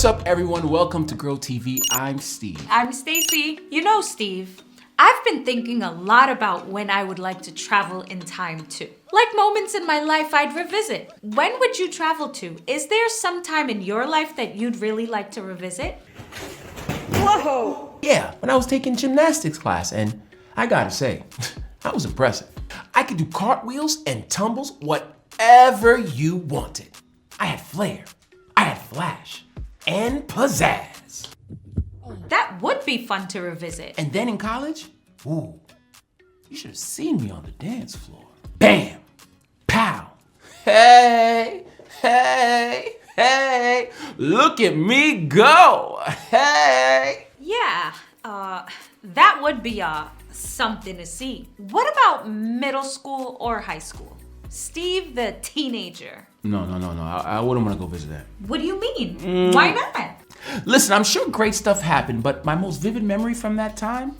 What's up, everyone? Welcome to Grow TV. I'm Steve. I'm Stacy. You know, Steve, I've been thinking a lot about when I would like to travel in time to. Like moments in my life I'd revisit. When would you travel to? Is there some time in your life that you'd really like to revisit? Whoa! Yeah, when I was taking gymnastics class, and I gotta say, that was impressive. I could do cartwheels and tumbles, whatever you wanted. I had flair, I had flash, and pizzazz. That would be fun to revisit. And then in college, ooh, you should have seen me on the dance floor. Bam! Pow! Hey! Hey! Hey! Look at me go! Hey! Yeah, that would be something to see. What about middle school or high school? Steve the teenager. No. I wouldn't want to go visit that. What do you mean? Why not? Listen, I'm sure great stuff happened, but my most vivid memory from that time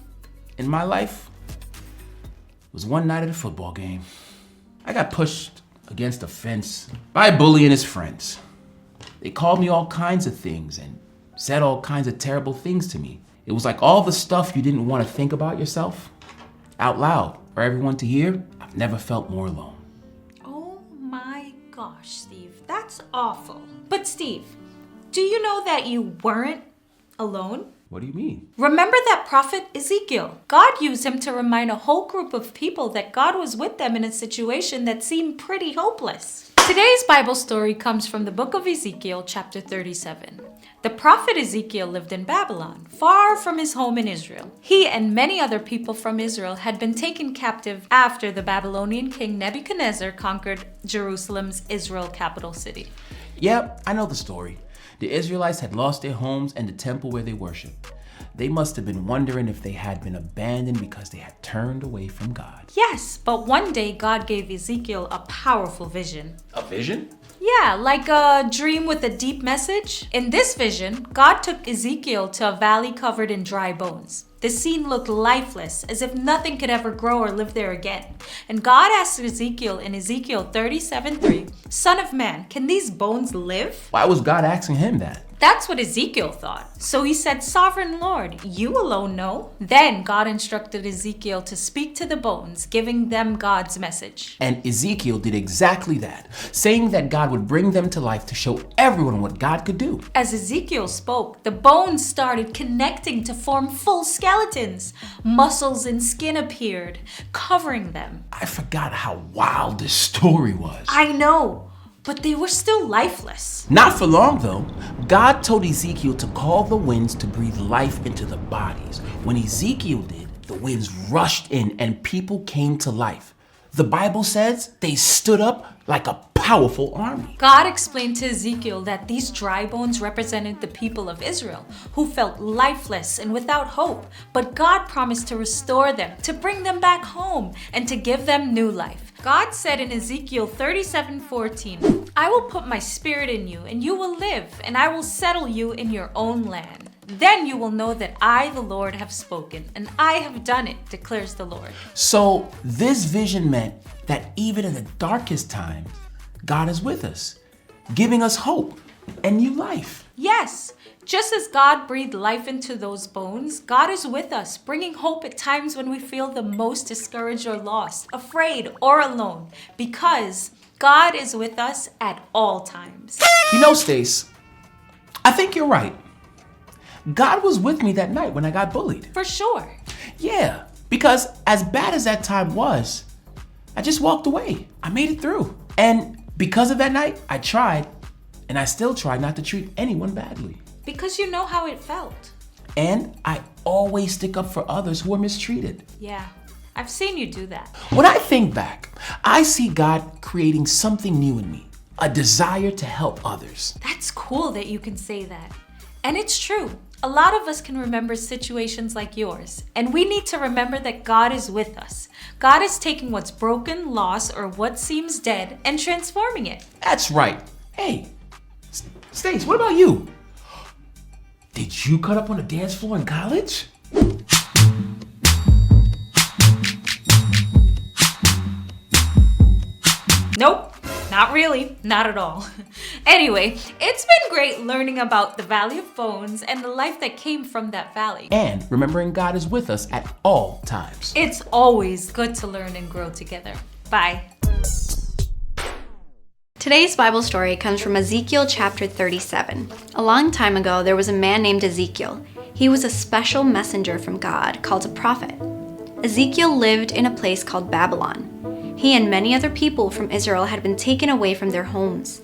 in my life was one night at a football game. I got pushed against a fence by a bully and his friends. They called me all kinds of things and said all kinds of terrible things to me. It was like all the stuff you didn't want to think about yourself out loud for everyone to hear. I've never felt more alone. Oh my gosh, Steve, that's awful. But Steve, do you know that you weren't alone? What do you mean? Remember that prophet Ezekiel? God used him to remind a whole group of people that God was with them in a situation that seemed pretty hopeless. Today's Bible story comes from the book of Ezekiel, chapter 37. The prophet Ezekiel lived in Babylon, far from his home in Israel. He and many other people from Israel had been taken captive after the Babylonian king Nebuchadnezzar conquered Jerusalem's Israel capital city. Yep, I know the story. The Israelites had lost their homes and the temple where they worshiped. They must have been wondering if they had been abandoned because they had turned away from God. Yes, but one day God gave Ezekiel a powerful vision. A vision? Yeah, like a dream with a deep message. In this vision, God took Ezekiel to a valley covered in dry bones. The scene looked lifeless, as if nothing could ever grow or live there again. And God asked Ezekiel in Ezekiel 37:3, "Son of man, can these bones live?" Why was God asking him that? That's what Ezekiel thought. So he said, "Sovereign Lord, you alone know." Then God instructed Ezekiel to speak to the bones, giving them God's message. And Ezekiel did exactly that, saying that God would bring them to life to show everyone what God could do. As Ezekiel spoke, the bones started connecting to form full skeletons. Muscles and skin appeared, covering them. I forgot how wild this story was. I know, but they were still lifeless. Not for long, though. God told Ezekiel to call the winds to breathe life into the bodies. When Ezekiel did, the winds rushed in and people came to life. The Bible says they stood up like a powerful army. God explained to Ezekiel that these dry bones represented the people of Israel, who felt lifeless and without hope. But God promised to restore them, to bring them back home, and to give them new life. God said in Ezekiel 37:14, "I will put my spirit in you, and you will live, and I will settle you in your own land. Then you will know that I, the Lord, have spoken, and I have done it, declares the Lord." So this vision meant that even in the darkest times, God is with us, giving us hope and new life. Yes, just as God breathed life into those bones, God is with us, bringing hope at times when we feel the most discouraged or lost, afraid or alone, because God is with us at all times. You know, Stace, I think you're right. God was with me that night when I got bullied. For sure. Yeah, because as bad as that time was, I just walked away. I made it through. And because of that night, I tried, and I still try not to treat anyone badly. Because you know how it felt. And I always stick up for others who are mistreated. Yeah, I've seen you do that. When I think back, I see God creating something new in me, a desire to help others. That's cool that you can say that. And it's true. A lot of us can remember situations like yours, and we need to remember that God is with us. God is taking what's broken, lost, or what seems dead and transforming it. That's right. Hey, Stace, what about you? Did you cut up on the dance floor in college? Nope, not really, not at all. Anyway, it's been great learning about the Valley of Bones and the life that came from that valley. And remembering God is with us at all times. It's always good to learn and grow together. Bye. Today's Bible story comes from Ezekiel chapter 37. A long time ago, there was a man named Ezekiel. He was a special messenger from God called a prophet. Ezekiel lived in a place called Babylon. He and many other people from Israel had been taken away from their homes.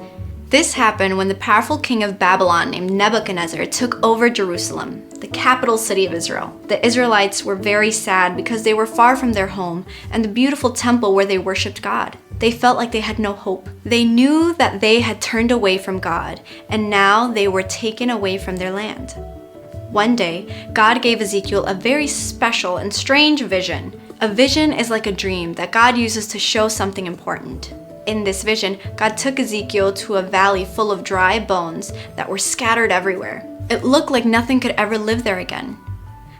This happened when the powerful king of Babylon named Nebuchadnezzar took over Jerusalem, the capital city of Israel. The Israelites were very sad because they were far from their home and the beautiful temple where they worshipped God. They felt like they had no hope. They knew that they had turned away from God, and now they were taken away from their land. One day, God gave Ezekiel a very special and strange vision. A vision is like a dream that God uses to show something important. In this vision, God took Ezekiel to a valley full of dry bones that were scattered everywhere. It looked like nothing could ever live there again.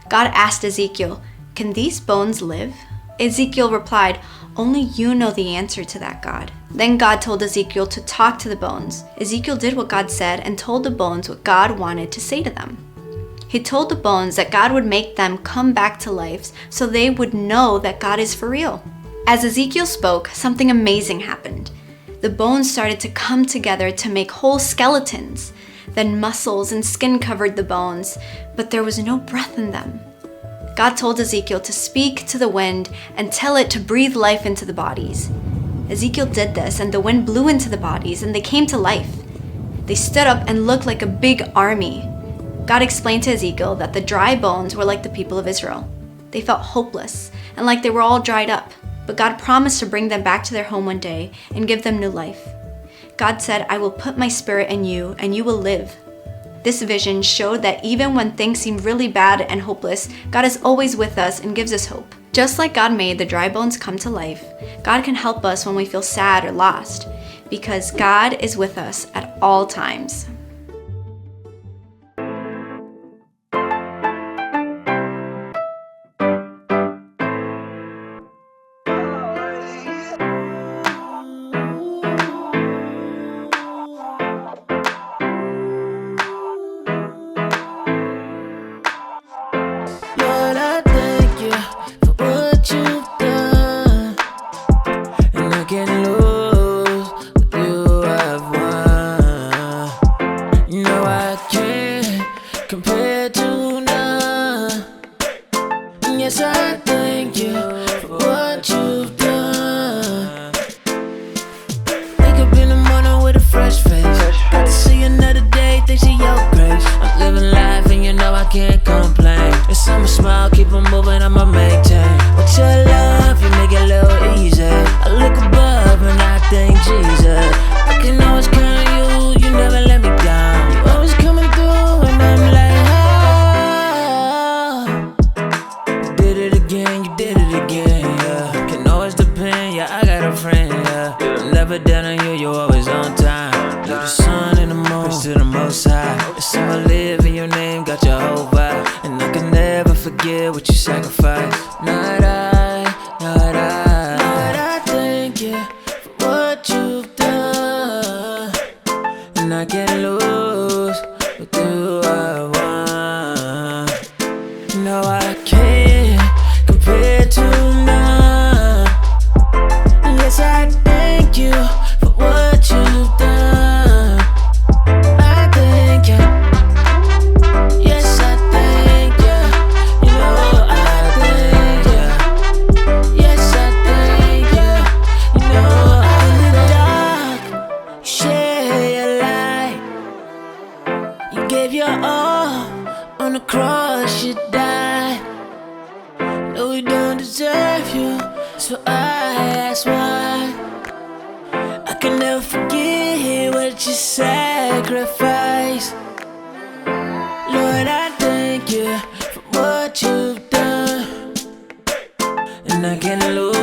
God asked Ezekiel, "Can these bones live?" Ezekiel replied, "Only you know the answer to that, God." Then God told Ezekiel to talk to the bones. Ezekiel did what God said and told the bones what God wanted to say to them. He told the bones that God would make them come back to life so they would know that God is for real. As Ezekiel spoke, something amazing happened. The bones started to come together to make whole skeletons. Then muscles and skin covered the bones, but there was no breath in them. God told Ezekiel to speak to the wind and tell it to breathe life into the bodies. Ezekiel did this, and the wind blew into the bodies, and they came to life. They stood up and looked like a big army. God explained to Ezekiel that the dry bones were like the people of Israel. They felt hopeless and like they were all dried up, but God promised to bring them back to their home one day and give them new life. God said, "I will put my spirit in you, and you will live." This vision showed that even when things seem really bad and hopeless, God is always with us and gives us hope. Just like God made the dry bones come to life, God can help us when we feel sad or lost, because God is with us at all times. Yes, I thank you for what you've done. Wake up in the morning with a fresh face. Got to see another day, thanks to your grace. I'm living life and you know I can't complain. It's I'ma smile, keep on moving, I'ma maintain. With your love, you make it a little easy. I look above and I thank Jesus. I can always count on you, you never let me down. You always coming through and I'm like, you did it again, yeah. Can always depend, yeah, I got a friend, yeah. I'm never down on you, you're always on time. You're the sun and the moon, praise to the most high. It's how I live in your name, got your whole vibe. And I can never forget what you sacrificed. Not I thank you for what you've done. And I can't lose, but do I want? No, I can't compared to none. Yes, I thank you for what you've done. I thank you. Yes, I thank you. You know I thank you. Yes, I thank you. You know in the dark, you share your light. You gave your all on the cross, you died. No, we don't deserve you, so I ask why. I can never forget what you sacrificed. Lord, I thank you for what you've done. And I can't lose